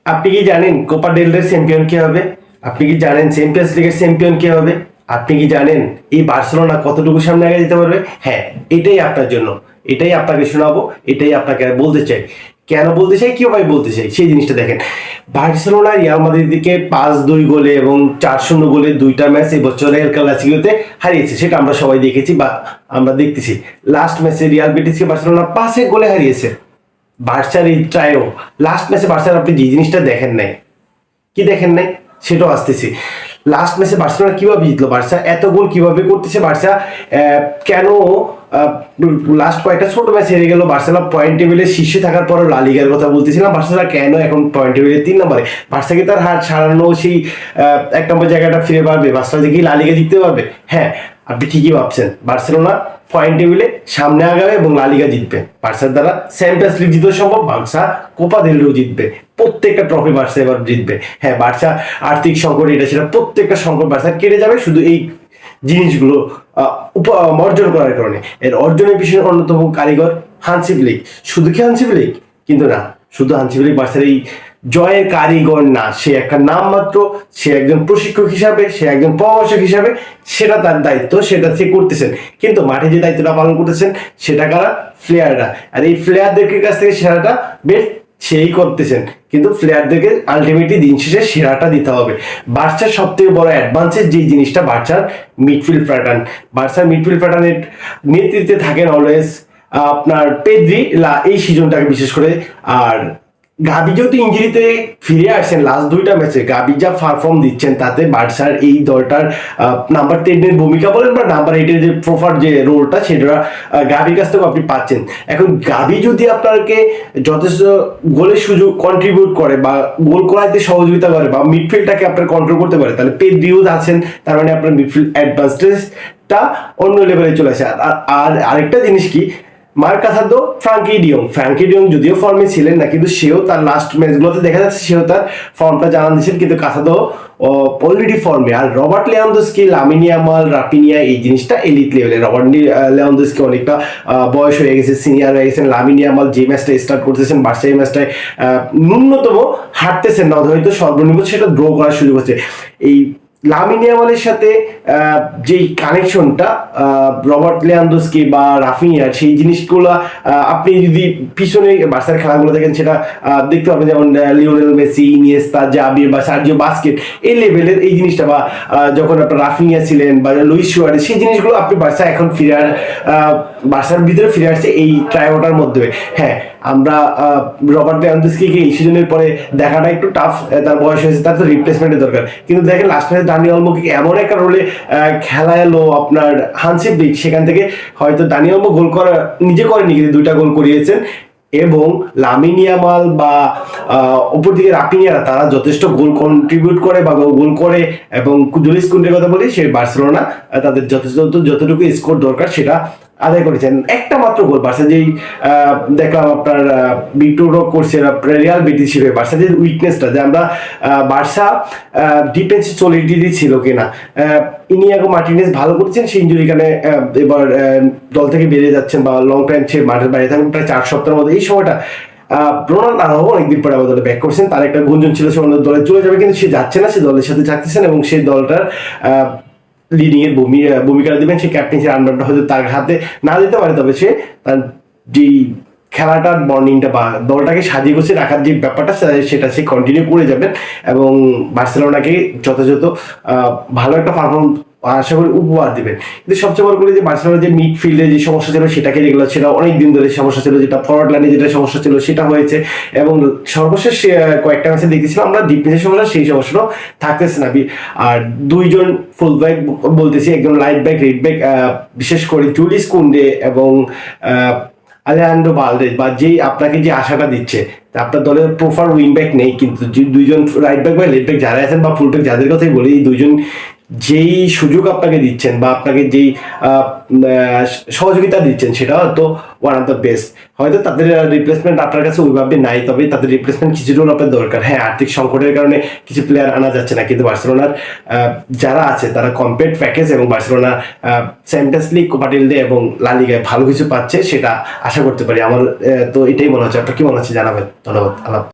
আপনি কি জানেন কোপা ডেল রে চ্যাম্পিয়ন কে হবে? আপনি কি জানেন চ্যাম্পিয়ন্স লিগের চ্যাম্পিয়ন কে হবে? আপনি কি জানেন এই বার্সেলোনা কতটুকু সামনে আগে যেতে পারবে? হ্যাঁ, এটাই আপনার জন্য, এটাই আপনাকে শোনাবো, এটাই আপনাকে বলতে চাই। কেন বলতে চাই, কিভাবে বলতে চাই, সেই জিনিসটা দেখেন। বার্সেলোনা রিয়াল মাদ্রিদকে 5-2 গোলে এবং 4-0 গোলে দুইটা ম্যাচ এই বছরে এল ক্লাসিকোতে হারিয়েছে, সেটা আমরা সবাই দেখেছি বা আমরা দেখতেছি। লাস্ট ম্যাচে রিয়াল বেটিসকে বার্সেলোনা 5 গোলে হারিয়েছে। বার্সার এই ট্রায়ও লাস্ট ম্যাচে বার্সার আপনি যে জিনিসটা দেখেন নাই, কি দেখেন নাই, সেটাও আসতেছি। লাস্ট ম্যাচে বার্সেলোনা কিভাবে জিতলো, বার্সা এত গোল কিভাবে করতেছে, বার্সা কেন লাস্ট কয়েকটা ছোট ম্যাচ হেরে গেল, বার্সেলোনা পয়েন্ট টেবিলে শীর্ষে থাকার পরও লা লিগার কথা বলতেছিলাম, বার্সেলোনা কেন এখন পয়েন্ট টেবিলে 3 নম্বরে? বার্সা কি তার হার ছাড়ানো সেই 1 নম্বর জায়গাটা ফিরে পারবে? বার্সেলোনা কি লা লিগা জিততে পারবে? হ্যাঁ, আপনি ঠিকই ভাবছেন। বার্সেলোনা পয়েন্ট টেবিলে সামনে আগাবে এবং লা লিগা জিতবে। বার্সার দ্বারা চ্যাম্পিয়ন্স লিগ জিততে সম্ভব, বার্সা কোপা দেল রেও জিতবে, প্রত্যেকটা ট্রফি বার্সা এবার জিতবে। হ্যাঁ, বার্সা আর্থিক সংকট এটা সেটা প্রত্যেকটা সংকট বার্সা কেটে যাবে শুধু এই জিনিসগুলো অর্জন করার কারণে। এর অর্জনের পিছনে অন্যতম কারিগর হানসি ফ্লিক। শুধু কি হানসি ফ্লিক? কিন্তু না, শুধু হানসি ফ্লিক বার্সার এই জয়ের কারিগর না, সে একটা নাম মাত্র। সে একজন প্রশিক্ষক হিসাবে, সে একজন পরামর্শক হিসাবে, সেটা তার দায়িত্ব, সেটা সে করতেছেন। কিন্তু মাঠে যে দায়িত্বটা পালন করতেছেন সেটা কারা? প্লেয়াররা। আর এই প্লেয়ারদের কাছ থেকে সেরাটা বেশ সেই করতেছেন, কিন্তু প্লেয়ারদেরকে আলটিমেটলি দিন শেষে সেরাটা দিতে হবে। বার্সার সব থেকে বড় অ্যাডভান্সের যে জিনিসটা, বার্সার মিডফিল্ড প্যাটার্ন। বার্সার মিডফিল্ড প্যাটার্নের নেতৃত্বে থাকেন অলওয়েজ আপনার পেদ্রি এই সিজনটাকে বিশেষ করে। আর গাবি যেহেতু ইঞ্জুরিতে ফিরে আসছেন লাস্ট 2টা ম্যাচে, গাবি যা পারফর্ম দিচ্ছেন তাতে বার্সার এই দলটার নাম্বার 10-এর ভূমিকা বলেন বা নাম্বার 8-এর যে প্রপার যে রোলটা, সেটা গাবির কাছ থেকে আপনি পাচ্ছেন। এখন গাবি যদি আপনাকে যথেষ্ট গোলের সুযোগ কন্ট্রিবিউট করে বা গোল করাইতে সহযোগিতা করে বা মিডফিল্ডটাকে আপনার কন্ট্রোল করতে পারে, তাহলে পেদ্রিও আছেন, তার মানে আপনার মিডফিল্ড অ্যাডভান্টেজটা অন্য লেভেলে চলে আসে। আর আরেকটা জিনিস কি, ফ্রাঙ্কি ডিয়ং যদিও ফর্মে ছিলেন না, কিন্তু সেও তার লাস্ট ম্যাচগুলোতে দেখা যাচ্ছে সেও তার ফর্মটা জানান দিচ্ছেন, কিন্তু কাসাদো অলরেডি ফর্মে। আর Robert Lewandowski, Lamine Yamal, Raphinha এই জিনিসটা এলিট লেভেলে। রবার্ট লেভানডস্কি অনেকটা বয়স হয়ে গেছে, সিনিয়র হয়ে গেছেন। লামিন ইয়ামাল যে ম্যাচটা স্টার্ট করতেছেন বার্সা, এই ম্যাচটায় ন্যূনতম হারতেছেন না, হয়তো সর্বনিম্ন সেটা ড্র করার সুযোগ হচ্ছে। এই লামিন ইয়ামালের সাথে যেই কানেকশনটা রবার্ট লেভানডস্কি বা রাফিনিয়ার, সেই জিনিসগুলো আপনি যদি পিছনে বার্সার খেলাগুলো দেখেন সেটা দেখতে পাবেন, যেমন লিওনেল মেসি, ইনিয়েস্তা, জাভি বা সার্জিও বাস্কেট এই লেভেলের এই জিনিসটা, বা যখন আপনার রাফিনিয়া ছিলেন বা লুইস সুয়ারেজ, সেই জিনিসগুলো আপনি বার্সা এখন বার্সার ভিতরে ফিরে আসছে এই ট্রায়োটার মধ্যে। হ্যাঁ, আমরা রবার্ট লেভানডস্কিকে এই সিজনের পরে দেখাটা একটু টাফ, তার বয়স হয়েছে, তার তো রিপ্লেসমেন্টের দরকার। কিন্তু দেখেন লাস্ট ম্যাচে দানি অলমোকে এমন একটা রোলে খেলা এলো আপনার হানসি ফ্লিক, সেখান থেকে হয়তো দানি অলমো গোল করা নিজে করেনি, কিন্তু 2টা গোল করিয়েছেন। এবং লামিন ইয়ামাল বা উপর দিকে রাফিনিয়ারা, তারা যথেষ্ট গোল কন্ট্রিবিউট করে বা গোল করে। এবং জুলিস কুন্ডের কথা বলি, সে বার্সেলোনা তাদের যতটুকু স্কোর দরকার সেটা আদায় করেছেন। একটা মাত্র গোল বার্সা যেই দেখলাম আপনার ভিক্টোরো করছে রিয়াল বেটিস হিসেবে, বার্সা যে উইকনেসটা, যে আমরা বার্সা ডিফেন্স সলিডিটি ছিল কিনা, ইনিয়াগো মার্টিনেজ ভালো করছেন, সেই ইঞ্জুরি কারণে এবার দল থেকে বেরিয়ে যাচ্ছেন বা লং টাইম সে মাঠের বাইরে থাকবেন প্রায় 4 সপ্তাহের মধ্যে। এই সময়টা রোনাল্ড আরাউজো অনেকদিন পরে আমাদের দলে ব্যাক করছেন, তার একটা গুঞ্জন ছিল সে অন্য দলে চলে যাবে, কিন্তু সে যাচ্ছে না, সে দলের সাথে থাকতেছেন এবং সেই দলটার লিডিং এর ভূমিকা দিবেন। সেই ক্যাপ্টেন্সির আন্ডারটা হয়তো তার হাতে না দিতে পারে, তবে সে তার যেই খেলাটার বন্ডিংটা বা দলটাকে সাজিয়ে গুছিয়ে রাখার যে ব্যাপারটা সেটা সে কন্টিনিউ করে যাবেন এবং বার্সেলোনাকে যথাযথ ভালো একটা পারফর্ম আশা করি উপহার দিবেন। কিন্তু সবচেয়ে বড় করে যে বার্সেলোনার যে মিডফিল্ডে যে সমস্যা ছিল সেটাকে, যেগুলো সেটা অনেক দিন ধরে সমস্যা ছিল, যেটা ফরওয়ার্ড লাইনে যেটা সমস্যা ছিল সেটা হয়েছে। এবং সর্বশেষ কয়েকটা ম্যাচে দেখেছিলাম আমরা ডিফেন্সের সমস্যা, সেই সমস্যাটাও থাকতেছে না। আর 2জন ফুল ব্যাক বলতেছি, একজন লাইট ব্যাক, রেড ব্যাক, বিশেষ করে জুলিস কুন্ডে এবং আলেহান্দ্রো বালদেজ, বা যেই আপনাকে যে আশাটা দিচ্ছে, আপনার দলের প্রপার উইং ব্যাক নেই, কিন্তু 2জন রাইট ব্যাক বা লেফট ব্যাক যারা আছেন বা ফুল ব্যাক যাদের কথাই বলি, এই 2জন যেই সুযোগ আপনাকে দিচ্ছেন বা আপনাকে যেই সহযোগিতা দিচ্ছেন সেটা হয়তো ওয়ান অফ দ্য বেস্ট। হয়তো তাদের রিপ্লেসমেন্ট আপনার কাছে ওইভাবে নাই, তবে তাদের রিপ্লেসমেন্ট কিছুজন আপনার দরকার। হ্যাঁ, আর্থিক সংকটের কারণে কিছু প্লেয়ার আনা যাচ্ছে না, কিন্তু বার্সেলোনার যারা আছে তারা কমপ্লিট প্যাকেজ এবং Barcelona Champions League, Copa del Rey এবং লা লিগায় ভালো কিছু পাচ্ছে, সেটা আশা করতে পারি। আমার তো এটাই মনে হচ্ছে। আপনার কি মনে হচ্ছে জানাবেন। ধন্যবাদ। আল্লাহ।